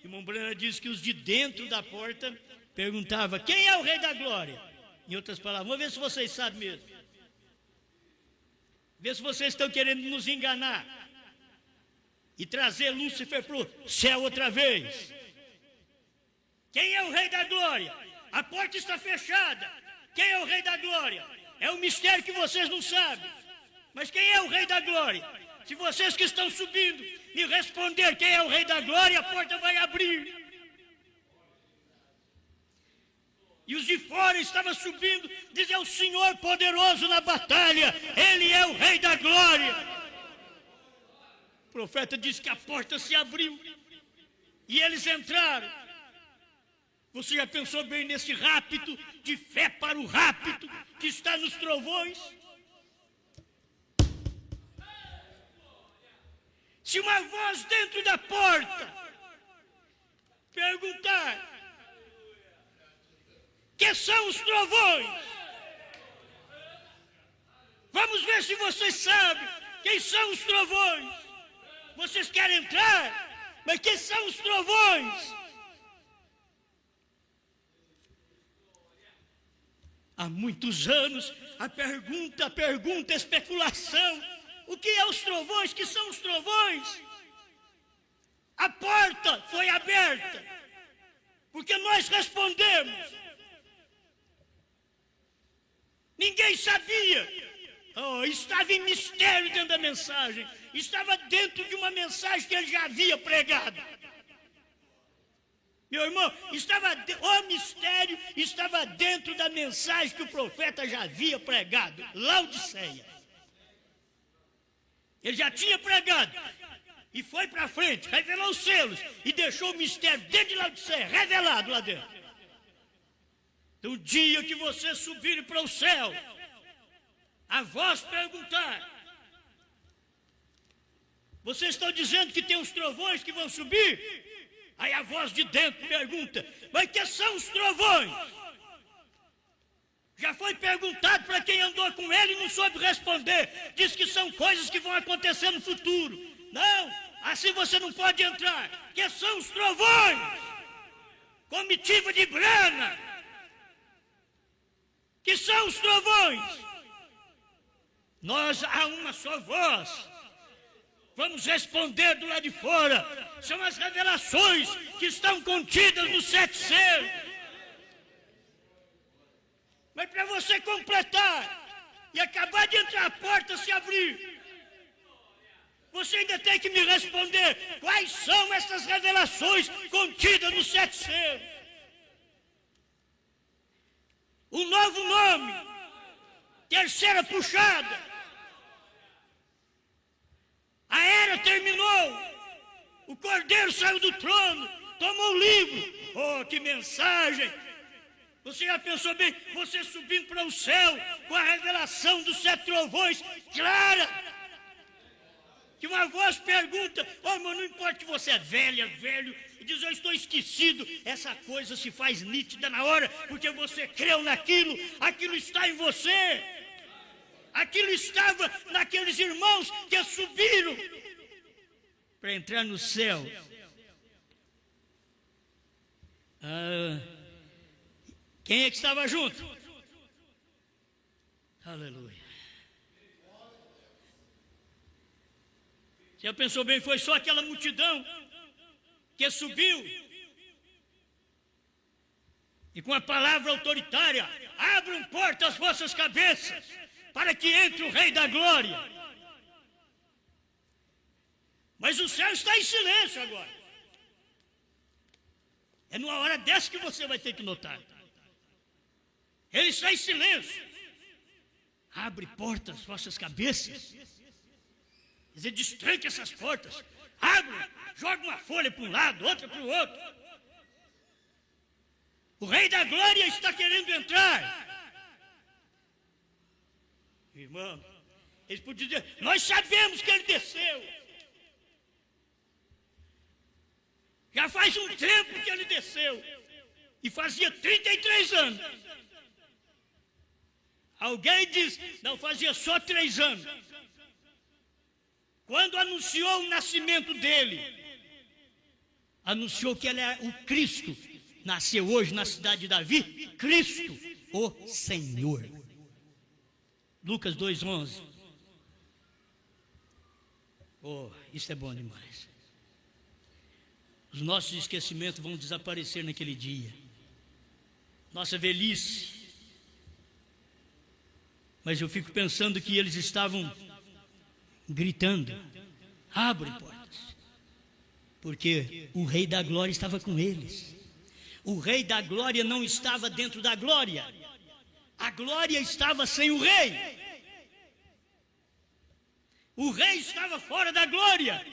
E Mombrana diz que os de dentro da porta perguntavam: quem é o Rei da Glória? Em outras palavras, vamos ver se vocês sabem mesmo. Vê se vocês estão querendo nos enganar e trazer Lúcifer para o céu outra vez. Quem é o Rei da Glória? A porta está fechada. Quem é o Rei da Glória? É um mistério que vocês não sabem. Mas quem é o Rei da Glória? Se vocês que estão subindo me responder quem é o Rei da Glória, a porta vai abrir. E os de fora estavam subindo, dizem: é o Senhor poderoso na batalha, Ele é o Rei da Glória. O profeta disse que a porta se abriu e eles entraram. Você já pensou bem nesse rapto, de fé para o rapto, que está nos trovões? Se uma voz dentro da porta perguntar: que são os trovões? Vamos ver se vocês sabem quem são os trovões. Vocês querem entrar? Mas quem são os trovões? Há muitos anos a pergunta, especulação. O que é os trovões? Que são os trovões? A porta foi aberta, porque nós respondemos. Ninguém sabia. Estava em mistério dentro da mensagem. Estava dentro de uma mensagem que ele já havia pregado. Meu irmão, o mistério estava dentro da mensagem que o profeta já havia pregado. Laodiceia. Ele já tinha pregado. E foi para frente, revelou os selos. E deixou o mistério dentro de Laodiceia, revelado lá dentro. No dia que você subir para o céu, a voz perguntar: vocês estão dizendo que tem uns trovões que vão subir? Aí a voz de dentro pergunta: mas que são os trovões? Já foi perguntado para quem andou com ele e não soube responder. Diz que são coisas que vão acontecer no futuro. Não, assim você não pode entrar. Que são os trovões? Comitiva de grana. Que são os trovões? Nós, há uma só voz, vamos responder do lado de fora. São as revelações que estão contidas nos 7 selos. Mas para você completar e acabar de entrar, a porta se abrir, você ainda tem que me responder quais são essas revelações contidas nos 7 selos. O novo nome, terceira puxada. A era terminou. O Cordeiro saiu do trono, tomou o livro. Oh, que mensagem! Você já pensou bem, você subindo para o céu com a revelação dos 7 trovões clara? Que uma voz pergunta: mas não importa que você é velho, e diz: eu estou esquecido. Essa coisa se faz nítida na hora, porque você creu naquilo, aquilo está em você. Aquilo estava naqueles irmãos que subiram para entrar no céu. Quem é que estava junto? Aleluia. Já pensou bem, foi só aquela multidão que subiu e com a palavra autoritária: abram portas às vossas cabeças, para que entre o Rei da Glória. Mas o céu está em silêncio agora. É numa hora dessa que você vai ter que notar. Ele está em silêncio. Abre portas às vossas cabeças. Quer dizer, destranque essas portas. Abre, joga uma folha para um lado, outra para o outro. O Rei da Glória está querendo entrar. Irmão, eles podiam dizer: nós sabemos que ele desceu. Já faz um tempo que ele desceu. E fazia 33 anos. Alguém diz: não, fazia só 3 anos. Quando anunciou o nascimento dele, anunciou que ele é o Cristo. Nasceu hoje na cidade de Davi, Cristo, o Senhor. Lucas 2:11. Oh, isso é bom demais. Os nossos esquecimentos vão desaparecer naquele dia. Nossa velhice. Mas eu fico pensando que eles estavam gritando: abrem portas. Porque o Rei da Glória estava com eles. O Rei da Glória não estava dentro da glória. A glória estava sem o Rei. O Rei estava fora da glória.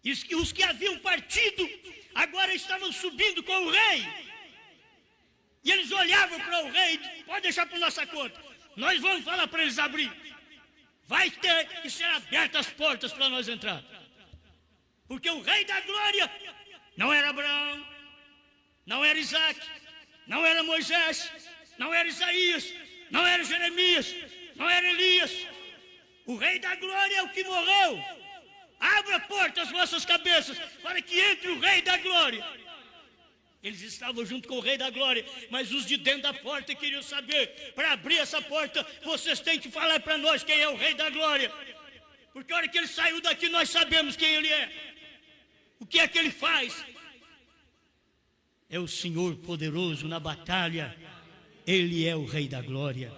E os que haviam partido agora estavam subindo com o Rei. E eles olhavam para o Rei: pode deixar por nossa conta. Nós vamos falar para eles abrir. Vai ter que ser abertas as portas para nós entrar. Porque o Rei da Glória não era Abraão, não era Isaac, não era Moisés, não era Isaías, não era Jeremias, não era Elias. O Rei da Glória é o que morreu. Abra a porta às vossas cabeças, para que entre o Rei da Glória. Eles estavam junto com o Rei da Glória, mas os de dentro da porta queriam saber, para abrir essa porta, vocês têm que falar para nós quem é o Rei da Glória. Porque a hora que ele saiu daqui, nós sabemos quem ele é. O que é que ele faz? É o Senhor poderoso na batalha. Ele é o Rei da Glória.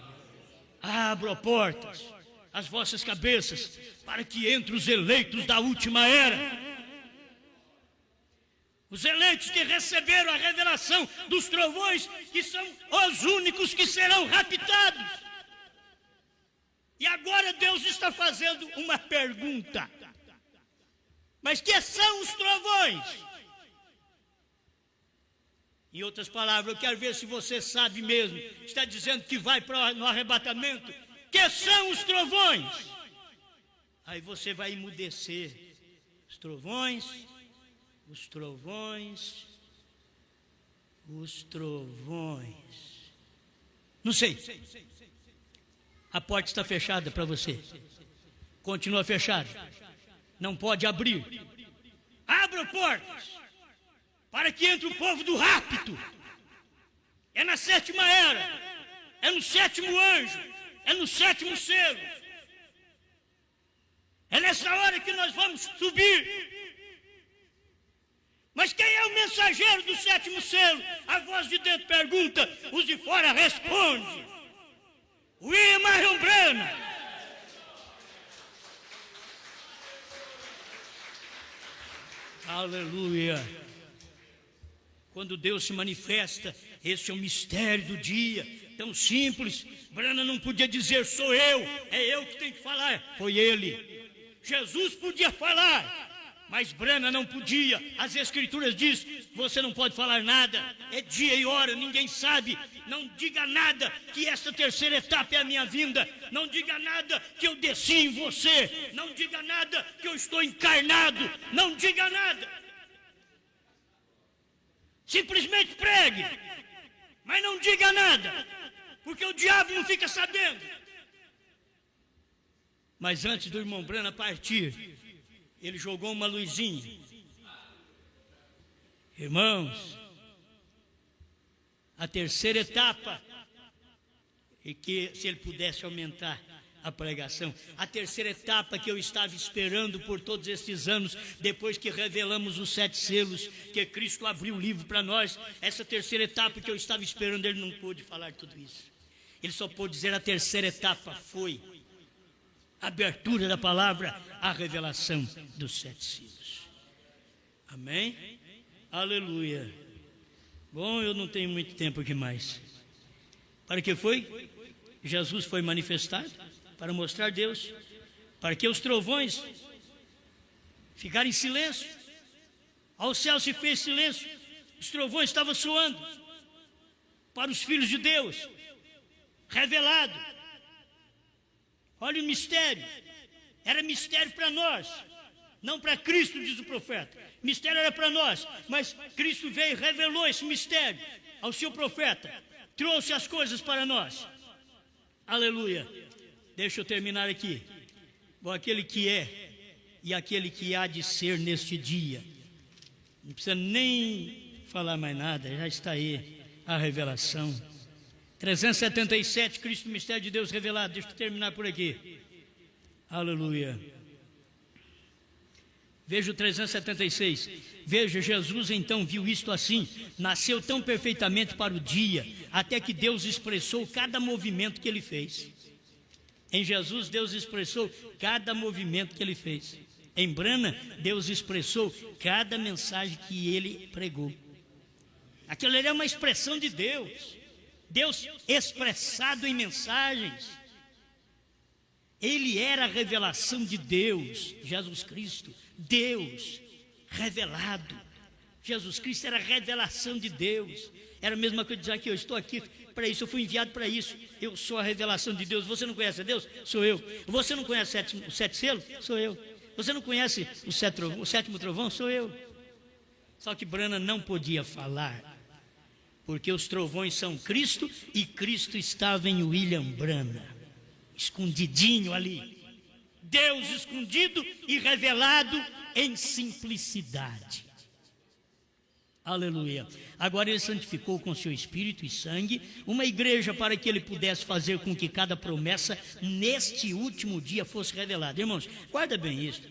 Abram portas, as vossas cabeças, para que entre os eleitos da última era. Os eleitos que receberam a revelação dos trovões, que são os únicos que serão raptados. E agora Deus está fazendo uma pergunta. Mas que são os trovões? Em outras palavras, eu quero ver se você sabe mesmo. Está dizendo que vai no arrebatamento. Que são os trovões? Aí você vai emudecer. Os trovões, os trovões, os trovões. Não sei. A porta está fechada para você. Continua fechada. Não pode abrir. Abra portas para que entre o povo do rapto. É na sétima era. É no sétimo anjo. É no sétimo selo. É nessa hora que nós vamos subir. Mas quem é o mensageiro do sétimo selo? A voz de dentro pergunta, os de fora respondem. William Marion Branham. Aleluia. Quando Deus se manifesta, esse é o mistério do dia. Tão simples. Branham não podia dizer, sou eu. É eu que tenho que falar. Foi ele. Jesus podia falar. Mas Branham não podia. As Escrituras dizem, você não pode falar nada. É dia e hora, ninguém sabe. Não diga nada que essa terceira etapa é a minha vinda. Não diga nada que eu desci em você. Não diga nada que eu estou encarnado. Não diga nada. Simplesmente pregue. Mas não diga nada. Porque o diabo não fica sabendo. Mas antes do irmão Branham partir, ele jogou uma luzinha. Irmãos, a terceira etapa, e que se ele pudesse aumentar a pregação, a terceira etapa que eu estava esperando por todos esses anos, depois que revelamos os 7 selos, que Cristo abriu o livro para nós, essa terceira etapa que eu estava esperando, ele não pôde falar tudo isso. Ele só pôde dizer a terceira etapa foi a abertura da palavra, a revelação dos 7 selos. Amém? Aleluia. Bom, eu não tenho muito tempo aqui mais. Para que foi? Jesus foi manifestado para mostrar Deus, para que os trovões ficaram em silêncio. Ao céu se fez silêncio, os trovões estavam soando para os filhos de Deus, revelado. Olha o mistério, era mistério para nós, não para Cristo, diz o profeta. Mistério era para nós, mas Cristo veio e revelou esse mistério ao seu profeta, trouxe as coisas para nós. Aleluia. Deixa eu terminar aqui. Bom, aquele que é e aquele que há de ser neste dia, não precisa nem falar mais nada, já está aí a revelação. 377, Cristo, mistério de Deus revelado. Deixa eu terminar por aqui. Aleluia. Veja o 376. Veja, Jesus então viu isto assim, nasceu tão perfeitamente para o dia, até que Deus expressou cada movimento que ele fez. Em Jesus, Deus expressou cada movimento que ele fez. Em Branham, Deus expressou cada mensagem que ele pregou. Aquilo ali é uma expressão de Deus. Deus expressado em mensagens. Ele era a revelação de Deus, Jesus Cristo. Deus revelado. Jesus Cristo era a revelação de Deus. Era a mesma coisa dizer aqui, eu estou aqui para isso, eu fui enviado para isso. Eu sou a revelação de Deus. Você não conhece a Deus? Sou eu. Você não conhece o 7 selos? Sou eu. Você não conhece o sétimo trovão? Sou eu. Só que Branham não podia falar, porque os trovões são Cristo e Cristo estava em William Branham, escondidinho ali. Deus escondido e revelado em simplicidade. Aleluia. Agora ele santificou com seu espírito e sangue uma igreja para que ele pudesse fazer com que cada promessa neste último dia fosse revelada. Irmãos, guarda bem isso.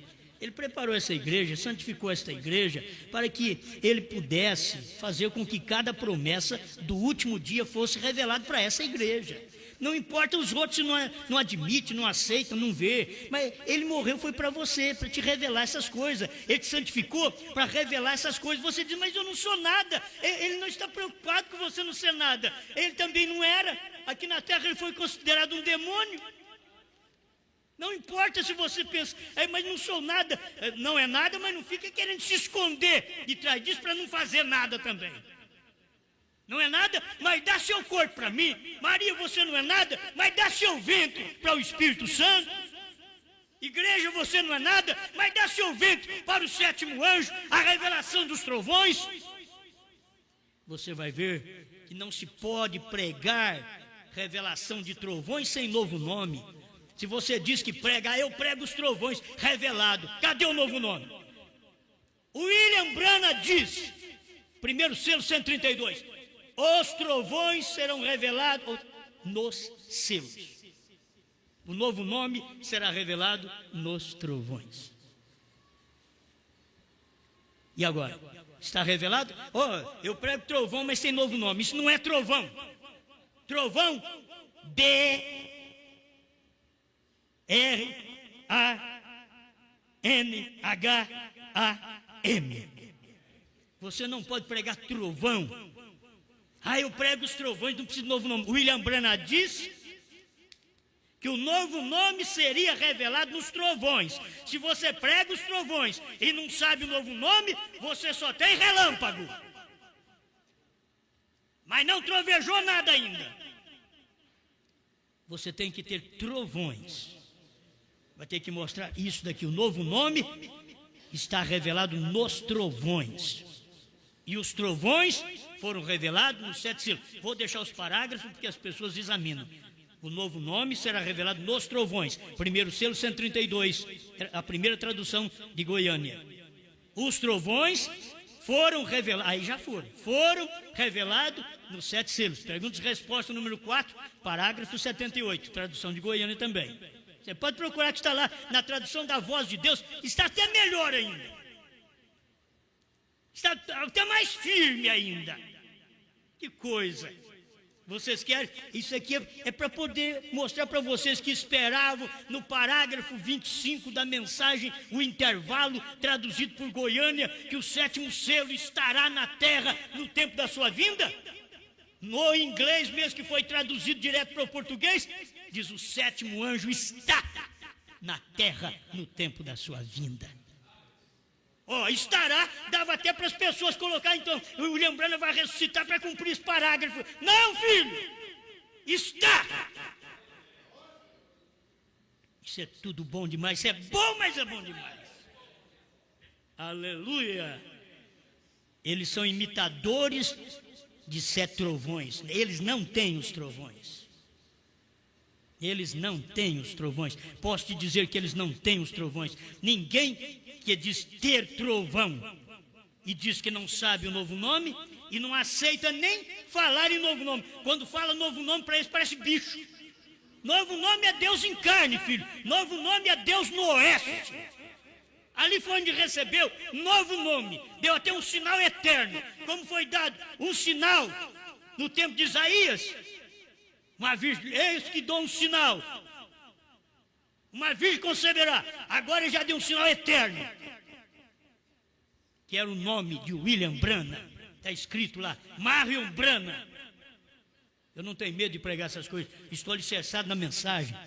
Ele preparou essa igreja, santificou esta igreja para que ele pudesse fazer com que cada promessa do último dia fosse revelada para essa igreja. Não importa os outros se não admitem, não aceitam, não vê, mas ele morreu foi para você, para te revelar essas coisas. Ele te santificou para revelar essas coisas. Você diz, mas eu não sou nada. Ele não está preocupado com você não ser nada. Ele também não era. Aqui na terra ele foi considerado um demônio. Não importa se você pensa, mas não sou nada. Não é nada, mas não fica querendo se esconder de trás disso para não fazer nada também. Não é nada, mas dá seu corpo para mim. Maria, você não é nada, mas dá seu ventre para o Espírito Santo. Igreja, você não é nada, mas dá seu ventre para o sétimo anjo, a revelação dos trovões. Você vai ver que não se pode pregar revelação de trovões sem novo nome. Se você diz que prega, eu prego os trovões revelado. Cadê o novo nome? O William Branham diz, primeiro selo 132, os trovões serão revelados nos selos. O novo nome será revelado nos trovões. E agora? Está revelado? Eu prego trovão, mas sem novo nome. Isso não é trovão. Trovão, D-R-A-N-H-A-M. Você não pode pregar trovão. Eu prego os trovões, não preciso de novo nome. William Branham disse que o novo nome seria revelado nos trovões. Se você prega os trovões e não sabe o novo nome, você só tem relâmpago. Mas não trovejou nada ainda. Você tem que ter trovões. Vai ter que mostrar isso daqui. O novo nome está revelado nos trovões. E os trovões foram revelados nos 7 selos. Vou deixar os parágrafos porque as pessoas examinam. O novo nome será revelado nos trovões. Primeiro selo 132, a primeira tradução de Goiânia. Os trovões foram revelados, aí já foram revelados nos 7 selos. Perguntas e resposta número 4, parágrafo 78, tradução de Goiânia também. Você pode procurar que está lá na tradução da Voz de Deus, está até melhor ainda. Está até mais firme ainda. Que coisa. Vocês querem? Isso aqui é para poder mostrar para vocês que esperavam no parágrafo 25 da mensagem, o intervalo traduzido por Goiânia, que o 7º selo estará na terra no tempo da sua vinda. No inglês mesmo, que foi traduzido direto para o português, diz: o 7º anjo está na terra no tempo da sua vinda. Estará, dava até para as pessoas colocar, então, o William Branham vai ressuscitar para cumprir esse parágrafo. Não, filho! Está! Isso é tudo bom demais, isso é bom, mas é bom demais. Aleluia! Eles são imitadores de 7 trovões, eles não têm os trovões. Eles não têm os trovões. Posso te dizer que eles não têm os trovões. Ninguém que diz ter trovão e diz que não sabe o novo nome e não aceita nem falar em novo nome. Quando fala novo nome, para eles parece bicho. Novo nome é Deus em carne, filho. Novo nome é Deus no oeste. Ali foi onde recebeu novo nome. Deu até um sinal eterno. Como foi dado um sinal no tempo de Isaías. Uma virgem, eis que dou um sinal. Uma virgem conceberá. Agora já deu um sinal eterno. Que era o nome de William Branham. Está escrito lá, Marion Branham. Eu não tenho medo de pregar essas coisas. Estou alicerçado na mensagem.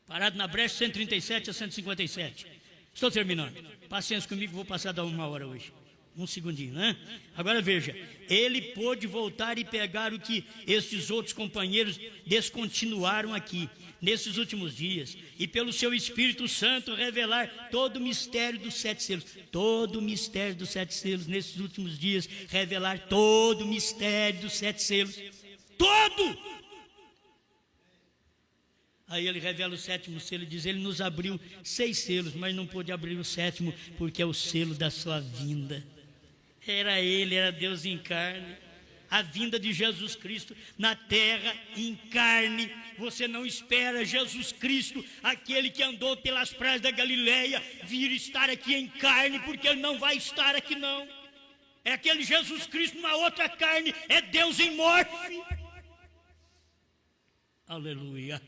Parado na brecha 137 a 157. Estou terminando. Paciência comigo, vou passar da 1 hora hoje. Um segundinho, né? Agora veja, ele pôde voltar e pegar o que estes outros companheiros descontinuaram aqui, nesses últimos dias, e pelo seu Espírito Santo revelar todo o mistério dos 7 selos. Todo o mistério dos 7 selos, nesses últimos dias, revelar todo o mistério dos 7 selos. Todo! Aí ele revela o 7º selo e diz: ele nos abriu 6 selos, mas não pôde abrir o 7º, porque é o selo da sua vinda. Era ele, era Deus em carne. A vinda de Jesus Cristo na terra em carne. Você não espera Jesus Cristo, aquele que andou pelas praias da Galileia, vir estar aqui em carne, porque ele não vai estar aqui não. É aquele Jesus Cristo numa outra carne, é Deus em morte. Aleluia.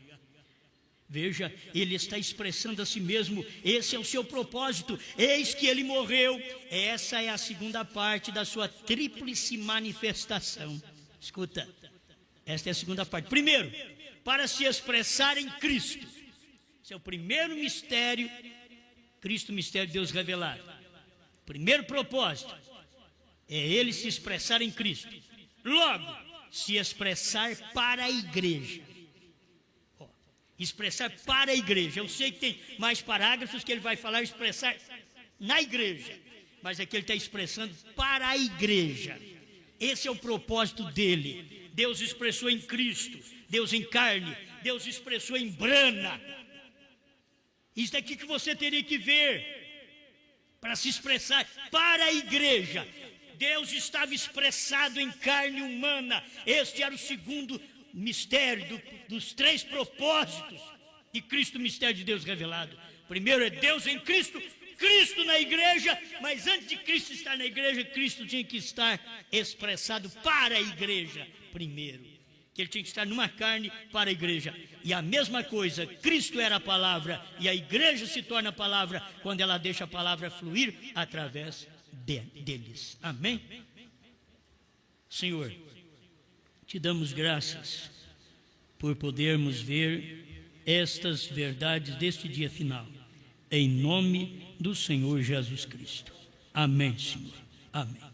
Veja, ele está expressando a si mesmo, esse é o seu propósito, eis que ele morreu. Essa é a segunda parte da sua tríplice manifestação. Escuta, esta é a segunda parte. Primeiro, para se expressar em Cristo. Esse é o primeiro mistério, Cristo, mistério de Deus revelado. Primeiro propósito, é ele se expressar em Cristo. Logo, se expressar para a igreja. Expressar para a igreja. Eu sei que tem mais parágrafos que ele vai falar expressar na igreja, mas aqui ele está expressando para a igreja. Esse é o propósito dele. Deus expressou em Cristo, Deus em carne, Deus expressou em brana. Isso daqui que você teria que ver para se expressar para a igreja. Deus estava expressado em carne humana. Este era o segundo mistério dos três propósitos de Cristo, mistério de Deus revelado. Primeiro é Deus em Cristo, Cristo na igreja, mas antes de Cristo estar na igreja, Cristo tinha que estar expressado para a igreja primeiro, que ele tinha que estar numa carne para a igreja. E a mesma coisa, Cristo era a palavra e a igreja se torna a palavra quando ela deixa a palavra fluir através deles. Amém? Senhor, te damos graças por podermos ver estas verdades deste dia final, em nome do Senhor Jesus Cristo. Amém, Senhor. Amém.